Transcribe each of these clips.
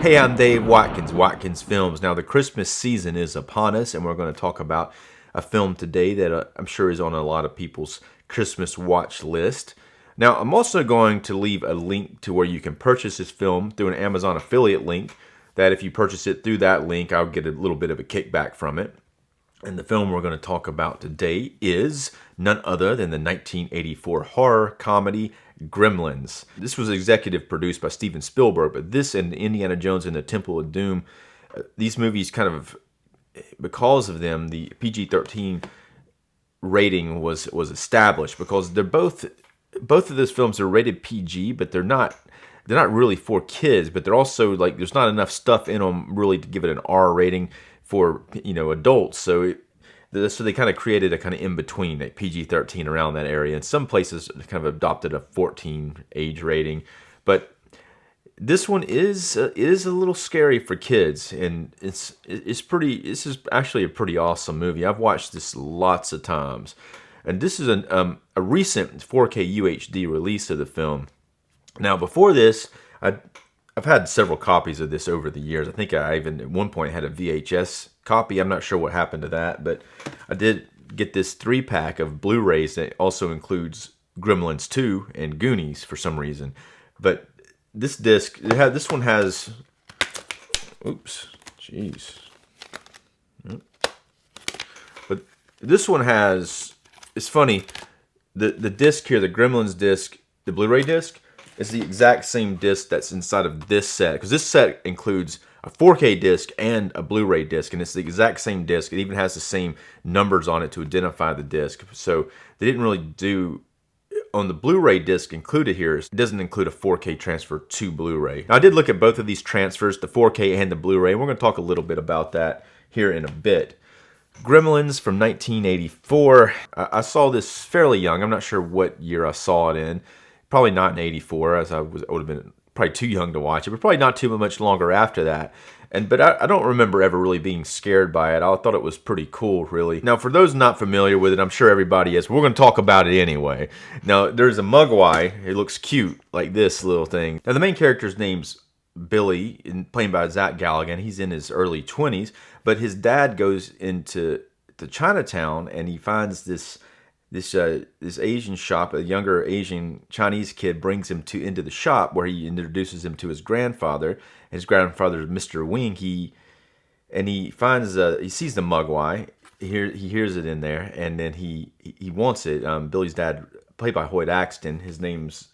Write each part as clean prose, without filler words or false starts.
Hey, I'm Dave Watkins, Watkins Films. Now, the Christmas season is upon us, and we're going to talk about a film today that I'm sure is on a lot of people's Christmas watch list. Now, I'm also going to leave a link to where you can purchase this film through an Amazon affiliate link, that if you purchase it through that link, I'll get a little bit of a kickback from it. And the film we're going to talk about today is none other than the 1984 horror comedy Gremlins. This was executive produced by Steven Spielberg, but this and Indiana Jones and the Temple of Doom, these movies kind of, because of them, the PG-13 rating was established, because they're both of those films are rated PG, but they're not really for kids, but they're also like there's not enough stuff in them really to give it an R rating for adults. So they kind of created a kind of in between, like PG-13 around that area. And some places kind of adopted a 14 age rating, but this one is a little scary for kids, and it's pretty. This is actually a pretty awesome movie. I've watched this lots of times, and this is a recent 4K UHD release of the film. Now, before this, I've had several copies of this over the years. I think I even at one point had a VHS copy. I'm not sure what happened to that, but I did get this 3-pack of Blu-rays that also includes Gremlins 2 and Goonies for some reason. But this disc, this one has, oops, jeez. But this one has, it's funny, the disc here, the Gremlins disc, the Blu-ray disc, is the exact same disc that's inside of this set, because this set includes a 4K disc and a Blu-ray disc, and it's the exact same disc. It even has the same numbers on it to identify the disc. So they didn't really do, on the Blu-ray disc included here, it doesn't include a 4K transfer to Blu-ray. Now, I did look at both of these transfers, the 4K and the Blu-ray, and we're going to talk a little bit about that here in a bit. Gremlins from 1984. I saw this fairly young. I'm not sure what year I saw it in. Probably not in 84, as I would have been probably too young to watch it, but probably not too much longer after that. But I don't remember ever really being scared by it. I thought it was pretty cool, really. Now, for those not familiar with it, I'm sure everybody is. We're going to talk about it anyway. Now, there's a Mogwai. It looks cute, like this little thing. Now, the main character's name's Billy, played by Zach Galligan. He's in his early 20s, but his dad goes into Chinatown, and he finds this Asian shop. A younger Asian Chinese kid brings him into the shop, where he introduces him to his grandfather. His grandfather is Mr. Wing. He finds he sees the Mogwai. He hears it in there, and then he wants it. Billy's dad, played by Hoyt Axton, his name's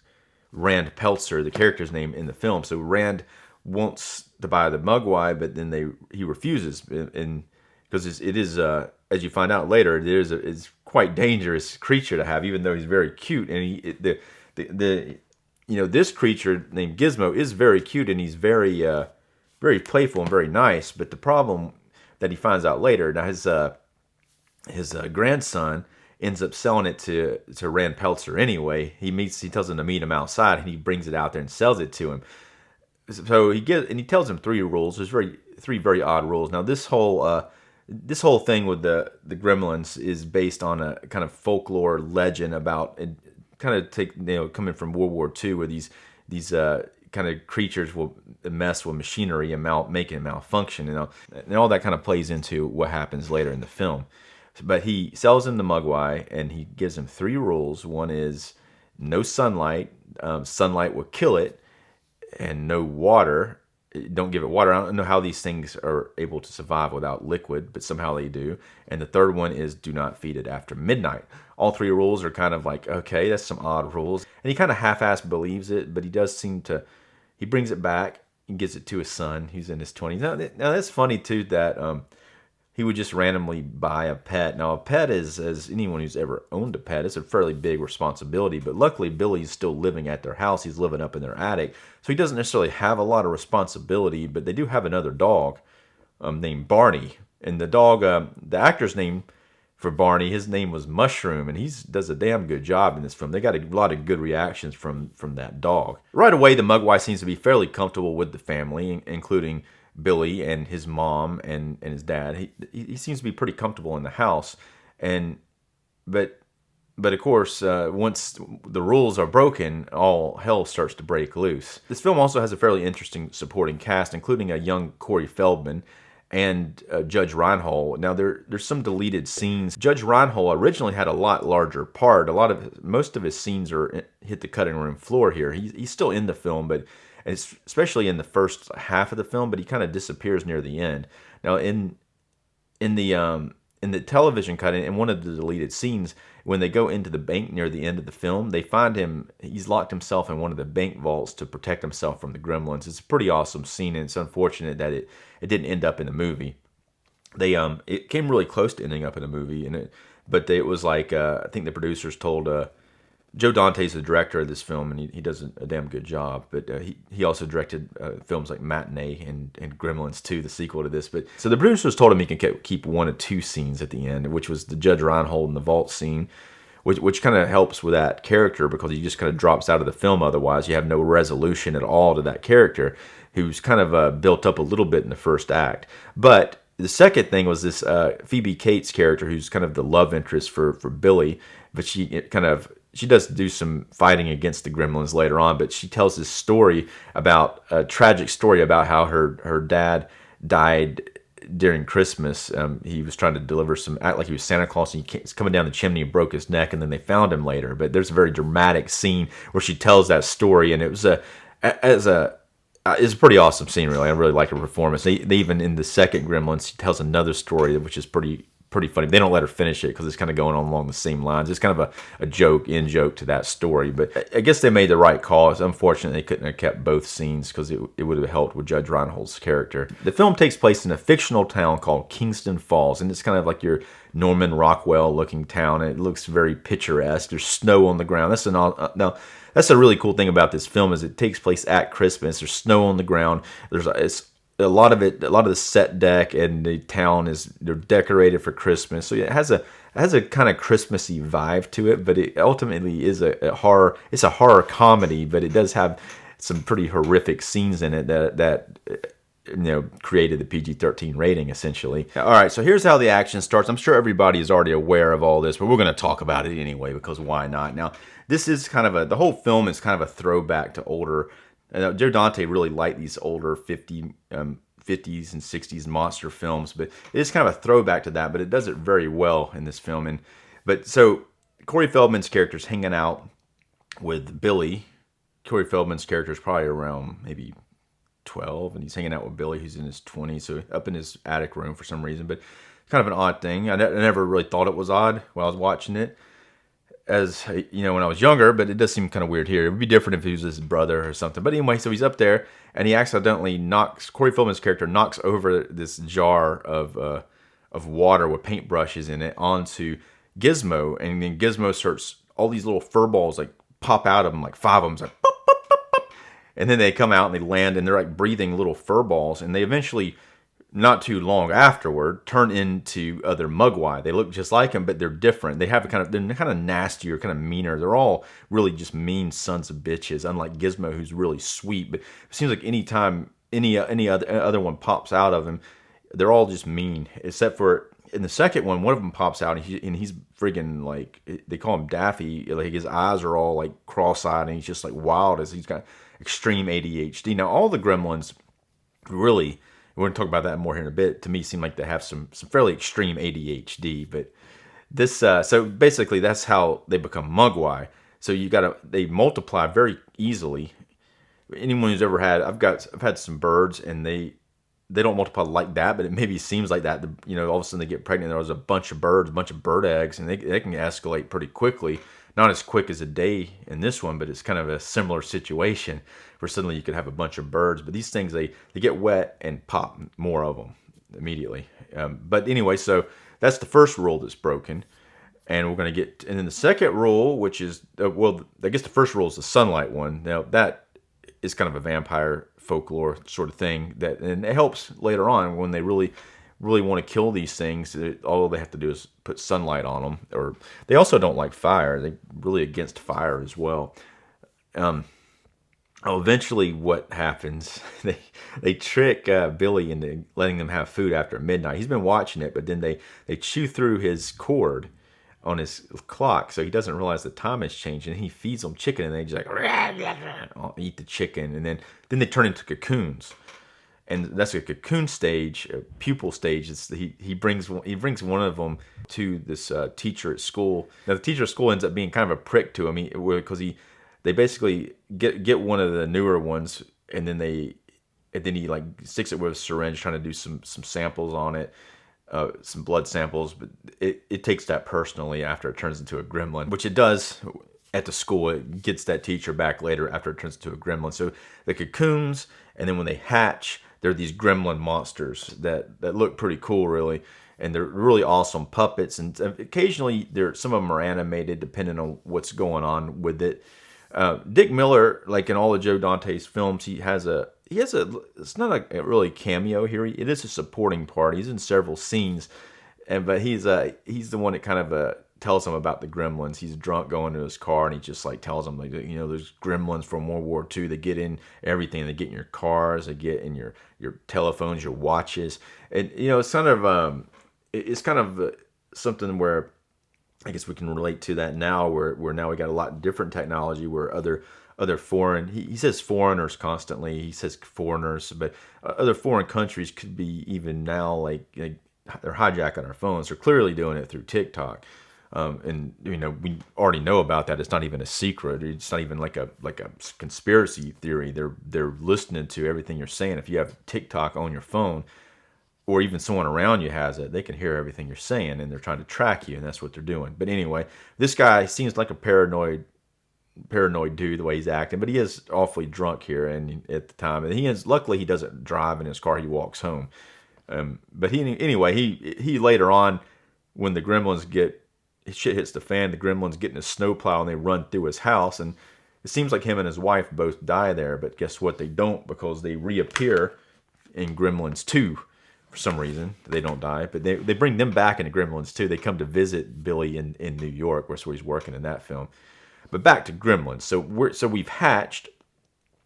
Rand Peltzer, the character's name in the film. So Rand wants to buy the Mogwai, but then he refuses, and because it is as you find out later, it's quite dangerous creature to have, even though he's very cute. And this creature named Gizmo is very cute, and he's very very playful and very nice. But the problem that he finds out later, now his grandson ends up selling it to Rand Peltzer anyway. He tells him to meet him outside, and he brings it out there and sells it to him. So he tells him 3 rules. There's three very odd rules. Now, this whole thing with the Gremlins is based on a kind of folklore legend about it, kind of coming from World War II, where these kind of creatures will mess with machinery and making it malfunction, and all that kind of plays into what happens later in the film. But he sells him the Mogwai, and he gives him 3 rules. One is no sunlight. Sunlight will kill it, and no water. Don't give it water. I don't know how these things are able to survive without liquid, but somehow they do. And the third one is do not feed it after midnight. All 3 rules are kind of like, okay, that's some odd rules. And he kind of half-ass believes it, but he does seem to, he brings it back and gives it to his son, who's in his 20s. Now that's funny too, that he would just randomly buy a pet. Now, a pet is, as anyone who's ever owned a pet, it's a fairly big responsibility. But luckily, Billy's still living at their house. He's living up in their attic. So he doesn't necessarily have a lot of responsibility. But they do have another dog named Barney. And the dog, the actor's name for Barney, his name was Mushroom. And he does a damn good job in this film. They got a lot of good reactions from that dog. Right away, the Mogwai seems to be fairly comfortable with the family, including Billy and his mom and his dad. He seems to be pretty comfortable in the house, but But of course, once the rules are broken, all hell starts to break loose. This film also has a fairly interesting supporting cast, including a young Corey Feldman and Judge Reinhold. Now, there's some deleted scenes. Judge Reinhold originally had a lot larger part. Most of his scenes hit the cutting room floor here. He's still in the film, but especially in the first half of the film, but he kind of disappears near the end. Now, in the television cut, in one of the deleted scenes, when they go into the bank near the end of the film, they find him. He's locked himself in one of the bank vaults to protect himself from the Gremlins. It's a pretty awesome scene, and it's unfortunate that it didn't end up in the movie. It came really close to ending up in a movie, but it was like I think the producers told Joe Dante's the director of this film, and he does a damn good job. But he also directed films like Matinee and Gremlins 2, the sequel to this. But so the producers told him he can keep one of two scenes at the end, which was the Judge Reinhold in the vault scene, which kind of helps with that character because he just kind of drops out of the film. Otherwise, you have no resolution at all to that character, who's kind of built up a little bit in the first act. But the second thing was this Phoebe Cates character, who's kind of the love interest for Billy, but she does do some fighting against the Gremlins later on, but she tells this story about a tragic story about how her dad died during Christmas. He was trying to act like he was Santa Claus, and he's coming down the chimney and broke his neck, and then they found him later. But there's a very dramatic scene where she tells that story, and it's a pretty awesome scene, really. I really like her performance. They even, in the second Gremlins, she tells another story, which is pretty funny. They don't let her finish it because it's kind of going on along the same lines. It's kind of a joke to that story. But I guess they made the right call. It's unfortunate they couldn't have kept both scenes because it would have helped with Judge Reinhold's character. The film takes place in a fictional town called Kingston Falls, and it's kind of like your Norman Rockwell-looking town. And it looks very picturesque. There's snow on the ground. That's a really cool thing about this film is it takes place at Christmas. There's snow on the ground. It's a lot of the set deck and the town they're decorated for Christmas. So it has a kind of Christmassy vibe to it, but it ultimately is a horror. It's a horror comedy, but it does have some pretty horrific scenes in it that created the PG-13 rating, essentially. All right, so here's how the action starts. I'm sure everybody is already aware of all this, but we're going to talk about it anyway because why not? Now, this is the whole film is kind of a throwback to older. Joe Dante really liked these older 50s and 60s monster films, but it is kind of a throwback to that, but it does it very well in this film. So Corey Feldman's character is hanging out with Billy. Corey Feldman's character is probably around maybe 12, and he's hanging out with Billy, who's in his 20s, so up in his attic room for some reason. But it's kind of an odd thing. I never really thought it was odd while I was watching it, as when I was younger, but it does seem kind of weird here. It would be different if he was his brother or something. But anyway, so he's up there, and he accidentally Corey Feldman's character knocks over this jar of water with paintbrushes in it onto Gizmo, and then Gizmo starts, all these little fur balls like pop out of him, like 5 of them, it's like pop, pop, pop, pop. And then they come out and they land, and they're like breathing little fur balls, and they eventually, not too long afterward, turn into other Mugwai. They look just like him, but they're different. They're kind of nastier, kind of meaner. They're all really just mean sons of bitches, unlike Gizmo, who's really sweet. But it seems like anytime any other one pops out of him, they're all just mean, except for in the second one of them pops out, and he's friggin' like, they call him Daffy. Like, his eyes are all like cross-eyed, and he's just like wild, as he's got extreme ADHD. Now, all the Gremlins really, we're going to talk about that more here in a bit, to me seem like they have some fairly extreme ADHD. But this, so basically that's how they become Mugwai. So they multiply very easily. Anyone who's ever had, I've had some birds, and they don't multiply like that, but it maybe seems like that. All of a sudden they get pregnant, there's a bunch of bird eggs, and they can escalate pretty quickly. Not as quick as a day in this one, but it's kind of a similar situation where suddenly you could have a bunch of birds. But these things, they get wet and pop more of them immediately. But anyway, so that's the first rule that's broken. And we're going to get, and then the second rule, which is, I guess the first rule is the sunlight one. Now, that is kind of a vampire folklore sort of thing, and it helps later on when they really want to kill these things. All they have to do is put sunlight on them. Or they also don't like fire. They're really against fire as well. Eventually, what happens? They trick Billy into letting them have food after midnight. He's been watching it, but then they chew through his cord on his clock, so he doesn't realize the time has changed, and he feeds them chicken, and they just like eat the chicken, and then they turn into cocoons, and that's a cocoon stage, a pupil stage. He brings one of them to this teacher at school. Now the teacher at school ends up being kind of a prick to him, because they basically get one of the newer ones, and then he like sticks it with a syringe, trying to do some samples on it. Some blood samples, but it takes that personally after it turns into a gremlin, which it does at the school. It gets that teacher back later after it turns into a gremlin. So the cocoons, and then when they hatch, they're these gremlin monsters that look pretty cool, really, and they're really awesome puppets. And occasionally, some of them are animated, depending on what's going on with it. Dick Miller, like in all of Joe Dante's films, he has a it's not a really cameo here. It is a supporting part. He's in several scenes, but he's the one that kind of tells them about the gremlins. He's drunk going to his car, and he just like tells them, like, there's gremlins from World War II. They get in everything. They get in your cars. They get in your telephones, your watches, and it's kind of something where I guess we can relate to that now, where now we got a lot different technology, where other foreign, he says foreigners constantly, he says foreigners, but other foreign countries could be even now like they're hijacking our phones. They're clearly doing it through TikTok, and we already know about that. It's not even a secret. It's not even like a conspiracy theory. They're listening to everything you're saying. If you have TikTok on your phone, or even someone around you has it, they can hear everything you're saying, and they're trying to track you, and that's what they're doing. But anyway, this guy seems like a paranoid dude the way he's acting, but he is awfully drunk here and at the time, and luckily he doesn't drive in his car. He walks home. But he later on, when the gremlins shit hits the fan, the gremlins get in a snowplow and they run through his house, and it seems like him and his wife both die there. But guess what? They don't, because they reappear in Gremlins 2. For some reason, they don't die, but they bring them back into Gremlins 2. They come to visit Billy in New York, where he's working in that film. But back to Gremlins. So we've hatched,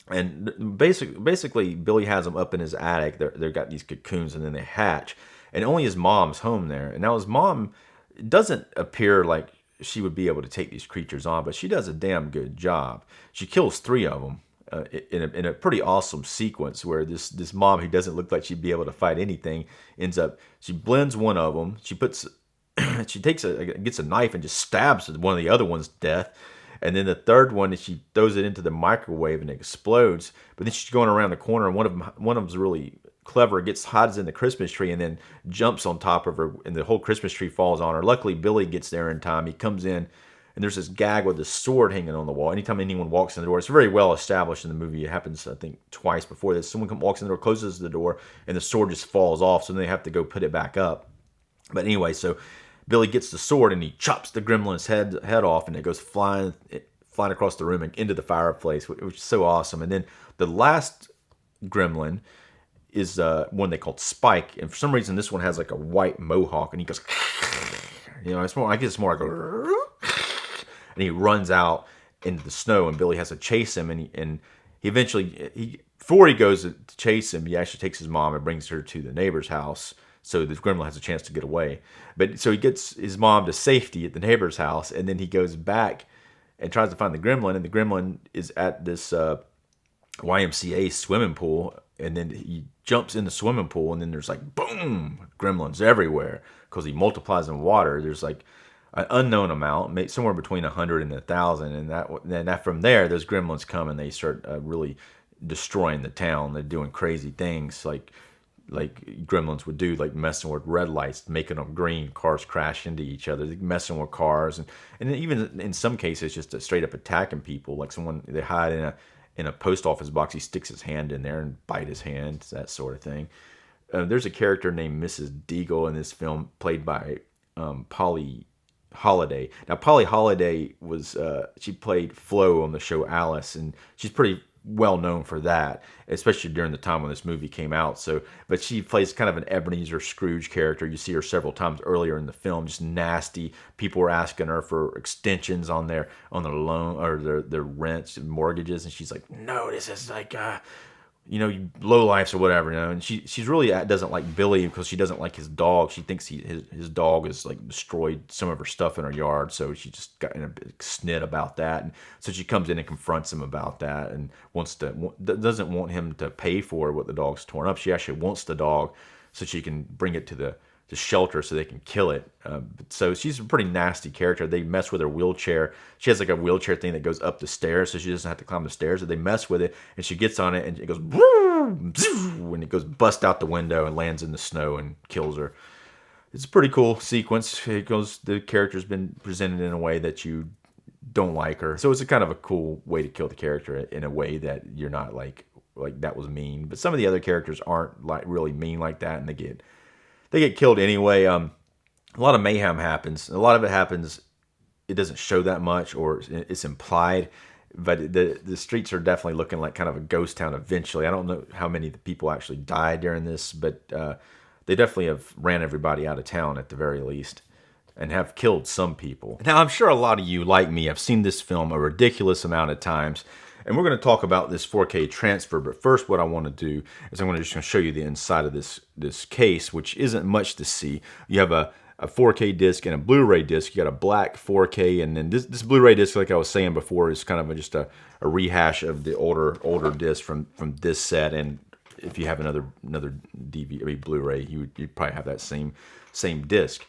and basically Billy has them up in his attic. They've got these cocoons, and then they hatch, and only his mom's home there. And now his mom doesn't appear like she would be able to take these creatures on, but she does a damn good job. She kills 3 of them in a pretty awesome sequence, where this mom, who doesn't look like she'd be able to fight anything, she blends one of them. She gets a knife and just stabs one of the other ones to death. And then the third one, she throws it into the microwave and it explodes. But then she's going around the corner, and one of them's really clever. Hides in the Christmas tree and then jumps on top of her, and the whole Christmas tree falls on her. Luckily, Billy gets there in time. He comes in, and there's this gag with a sword hanging on the wall. Anytime anyone walks in the door, it's very well established in the movie. It happens, I think, twice before this. Someone walks in the door, closes the door, and the sword just falls off. So then they have to go put it back up. But anyway, so Billy gets the sword and he chops the gremlin's head off, and it goes flying across the room and into the fireplace, which is so awesome. And then the last gremlin is one they called Spike, and for some reason this one has like a white mohawk, and he goes, it's more like and he runs out into the snow, and Billy has to chase him, and he eventually, before he goes to chase him, he actually takes his mom and brings her to the neighbor's house, so the gremlin has a chance to get away. But so he gets his mom to safety at the neighbor's house, and then he goes back and tries to find the gremlin, and the gremlin is at this YMCA swimming pool, and then he jumps in the swimming pool, and then there's like, boom, gremlins everywhere, because he multiplies in water. There's like an unknown amount, somewhere between 100 and 1,000, and that from there, those gremlins come and they start really destroying the town. They're doing crazy things like gremlins would do, like messing with red lights, making them green, cars crash into each other, messing with cars, and even in some cases just straight up attacking people. Like someone, they hide in a post office box, he sticks his hand in there and bite his hand, that sort of thing. There's a character named Mrs. Deagle in this film, played by Polly Holiday. Now, Polly Holiday she played Flo on the show Alice, and she's pretty well known for that, especially during the time when this movie came out. But she plays kind of an Ebenezer Scrooge character. You see her several times earlier in the film, just nasty. People were asking her for extensions on their loan or their rents and mortgages, and she's like, "No, this is like low lifes or whatever, and she's really doesn't like Billy because she doesn't like his dog. She thinks his dog has like destroyed some of her stuff in her yard, so she just got in a big snit about that, and so she comes in and confronts him about that, and doesn't want him to pay for what the dog's torn up. She actually wants the dog so she can bring it to the shelter so they can kill it. So she's a pretty nasty character. They mess with her wheelchair. She has like a wheelchair thing that goes up the stairs, so she doesn't have to climb the stairs. So they mess with it, and she gets on it, and it goes when it goes bust out the window and lands in the snow and kills her. It's a pretty cool sequence. The character's been presented in a way that you don't like her, so it's a kind of a cool way to kill the character in a way that you're not like that was mean. But some of the other characters aren't like really mean like that, and they get killed anyway. A lot of mayhem happens. A lot of it happens, it doesn't show that much, or it's implied, but the streets are definitely looking like kind of a ghost town eventually. I don't know how many people actually died during this, but they definitely have ran everybody out of town at the very least, and have killed some people. Now, I'm sure a lot of you, like me, have seen this film a ridiculous amount of times, and we're going to talk about this 4K transfer. But first, what I want to do is I'm going to just show you the inside of this case, which isn't much to see. You have a 4K disc and a Blu-ray disc. You got a black 4K, and then this Blu-ray disc, like I was saying before, is kind of just a rehash of the older disc from this set. And if you have another DVD, Blu-ray, you'd probably have that same disc.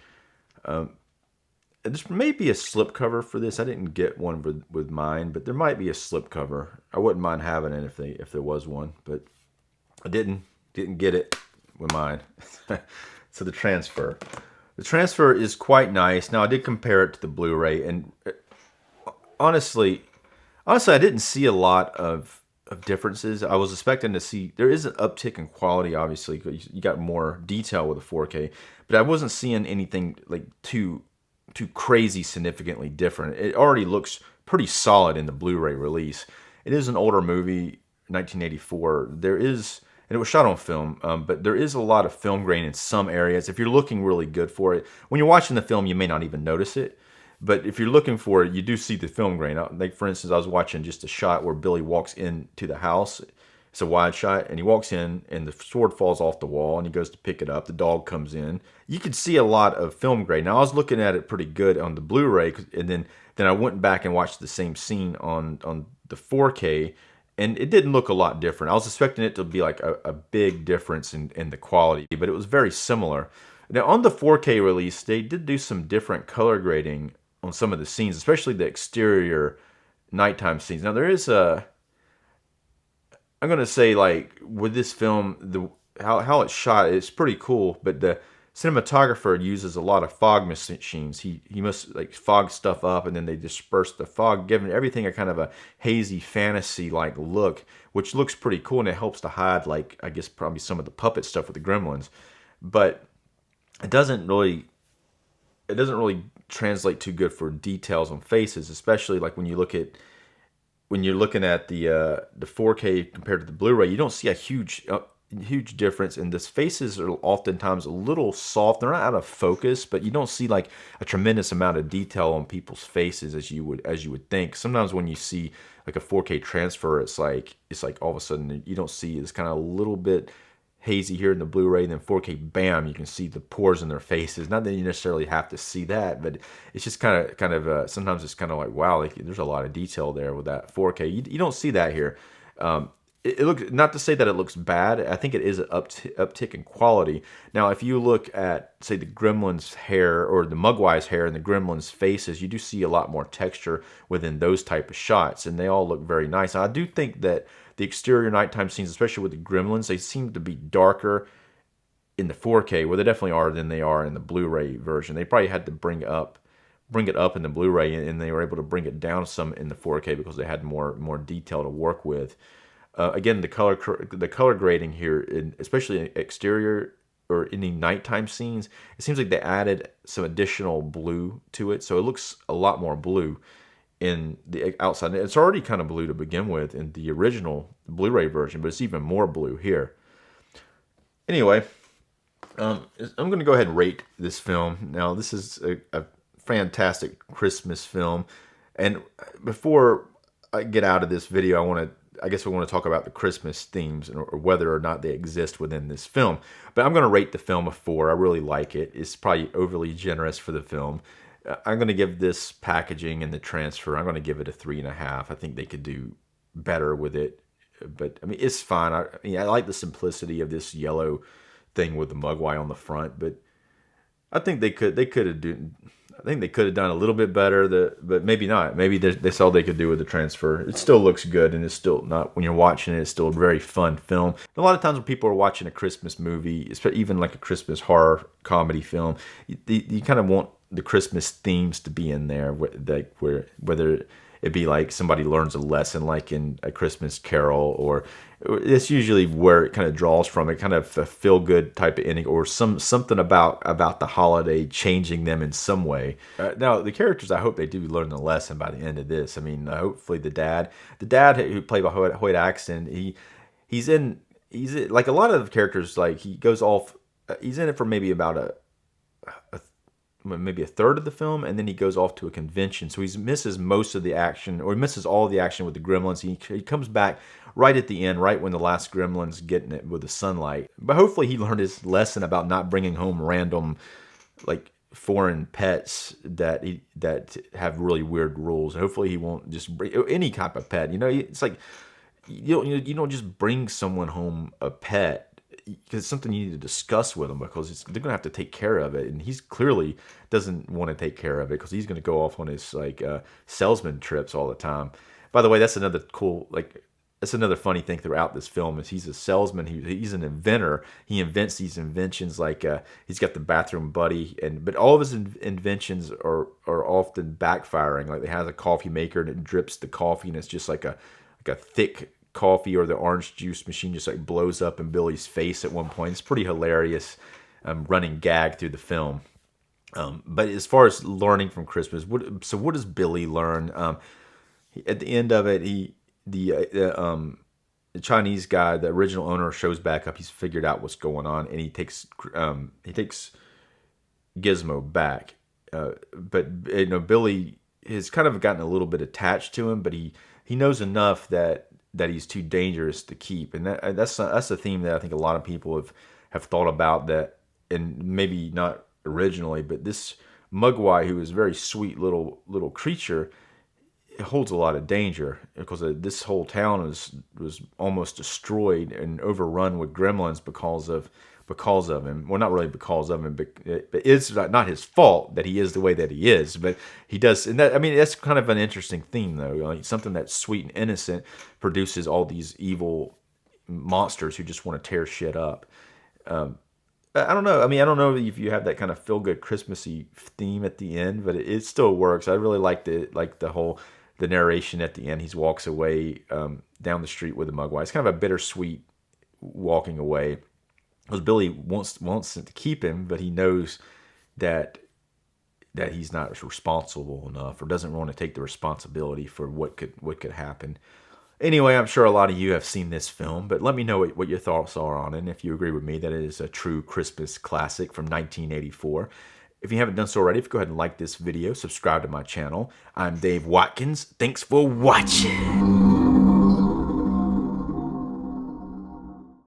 There may be a slipcover for this. I didn't get one with mine, but there might be a slipcover. I wouldn't mind having it if there was one, but I didn't get it with mine. So the transfer is quite nice. Now I did compare it to the Blu-ray, and honestly, I didn't see a lot of differences. I was expecting to see, there is an uptick in quality, obviously, because you got more detail with the 4K, but I wasn't seeing anything like too crazy significantly different. It already looks pretty solid in the Blu-ray release. It is an older movie, 1984. And it was shot on film, but there is a lot of film grain in some areas. If you're looking really good for it, when you're watching the film, you may not even notice it. But if you're looking for it, you do see the film grain. Like, for instance, I was watching just a shot where Billy walks into the house. It's a wide shot, and he walks in, and the sword falls off the wall, and he goes to pick it up. The dog comes in. You could see a lot of film grain. Now, I was looking at it pretty good on the Blu-ray, and then I went back and watched the same scene on the 4K, and it didn't look a lot different. I was expecting it to be like a big difference in the quality, but it was very similar. Now, on the 4K release, they did do some different color grading on some of the scenes, especially the exterior nighttime scenes. Now, there is I'm going to say, like, with this film, how it's shot, it's pretty cool, but the cinematographer uses a lot of fog machines. He must, like, fog stuff up, and then they disperse the fog, giving everything a kind of a hazy fantasy-like look, which looks pretty cool, and it helps to hide, like, I guess probably some of the puppet stuff with the Gremlins. But it doesn't really translate too good for details on faces, especially like when you're looking at the 4K compared to the Blu-ray. You don't see a huge difference, and the faces are oftentimes a little soft. They're not out of focus, but you don't see like a tremendous amount of detail on people's faces as you would think. Sometimes when you see like a 4K transfer, it's like all of a sudden you don't see, it's kind of a little bit hazy here in the Blu-ray, and then 4K, bam, you can see the pores in their faces. Not that you necessarily have to see that, but it's just kind of sometimes it's kind of like, wow, like, there's a lot of detail there with that 4K. You don't see that here. It looks, not to say that it looks bad. I think it is an uptick in quality. Now, if you look at, say, the Gremlins' hair or the Mugwai's hair and the Gremlins' faces, you do see a lot more texture within those type of shots, and they all look very nice. I do think that the exterior nighttime scenes, especially with the Gremlins, they seem to be darker in the 4K, where they definitely are, than they are in the Blu-ray version. They probably had to bring it up in the Blu-ray, and they were able to bring it down some in the 4K because they had more detail to work with. Again, the color grading here, especially in exterior or any nighttime scenes, it seems like they added some additional blue to it, so it looks a lot more blue in the outside. It's already kind of blue to begin with in the original Blu-ray version, but it's even more blue here. Anyway, I'm going to go ahead and rate this film. Now, this is a fantastic Christmas film, and before I get out of this video, I guess we want to talk about the Christmas themes or whether or not they exist within this film. But I'm going to rate the film a 4. I really like it. It's probably overly generous for the film. I'm going to give this packaging and the transfer, I'm going to give it a 3.5. I think they could do better with it. But I mean, it's fine. I like the simplicity of this yellow thing with the Mogwai on the front, but I think they could have done. I think they could have done a little bit better, but maybe not. Maybe they saw they could do with the transfer. It still looks good, and it's still not, when you're watching it, it's still a very fun film. A lot of times when people are watching a Christmas movie, even like a Christmas horror comedy film, you kind of want the Christmas themes to be in there, whether it be like somebody learns a lesson, like in A Christmas Carol, or it's usually where it kind of draws from. It kind of a feel-good type of ending, or something about the holiday changing them in some way. Now, the characters, I hope they do learn the lesson by the end of this. I mean, hopefully the dad who played by Hoyt Axton, he's in like a lot of characters, like he goes off. He's in it for maybe about maybe a third of the film, and then he goes off to a convention, so he misses most of the action, or he misses all of the action with the Gremlins. He comes back right at the end, right when the last Gremlin's getting it with the sunlight. But hopefully he learned his lesson about not bringing home random, like, foreign pets that have really weird rules. Hopefully he won't just bring any type of pet. It's like you don't just bring someone home a pet, because it's something you need to discuss with them, because they're gonna have to take care of it, and he's clearly doesn't want to take care of it because he's gonna go off on his salesman trips all the time. By the way, that's another funny thing throughout this film is he's a salesman. He's an inventor. He invents these inventions, like he's got the bathroom buddy, but all of his inventions are often backfiring. Like, they have a coffee maker and it drips the coffee, and it's just like a thick coffee, or the orange juice machine just like blows up in Billy's face at one point. It's pretty hilarious running gag through the film. But as far as learning from Christmas, what does Billy learn? At the end of it, the Chinese guy, the original owner, shows back up. He's figured out what's going on, and he takes Gizmo back. But Billy has kind of gotten a little bit attached to him, but he knows enough that he's too dangerous to keep, and that's a theme that I think a lot of people have thought about, that, and maybe not originally, but this Mogwai, who is a very sweet little creature, it holds a lot of danger, because this whole town was almost destroyed and overrun with gremlins because of him. Well, not really because of him, but it's not his fault that he is the way that he is. But he does, and that's kind of an interesting theme, though. Like, something that's sweet and innocent produces all these evil monsters who just want to tear shit up. I don't know. I don't know if you have that kind of feel-good Christmassy theme at the end, but it still works. I really like the narration at the end. He walks away down the street with the Mogwai. It's kind of a bittersweet walking away, because Billy wants to keep him, but he knows that he's not responsible enough, or doesn't want to take the responsibility for what could happen. Anyway, I'm sure a lot of you have seen this film, but let me know what your thoughts are on it, and if you agree with me that it is a true Christmas classic from 1984. If you haven't done so already, go ahead and like this video, subscribe to my channel. I'm Dave Watkins. Thanks for watching.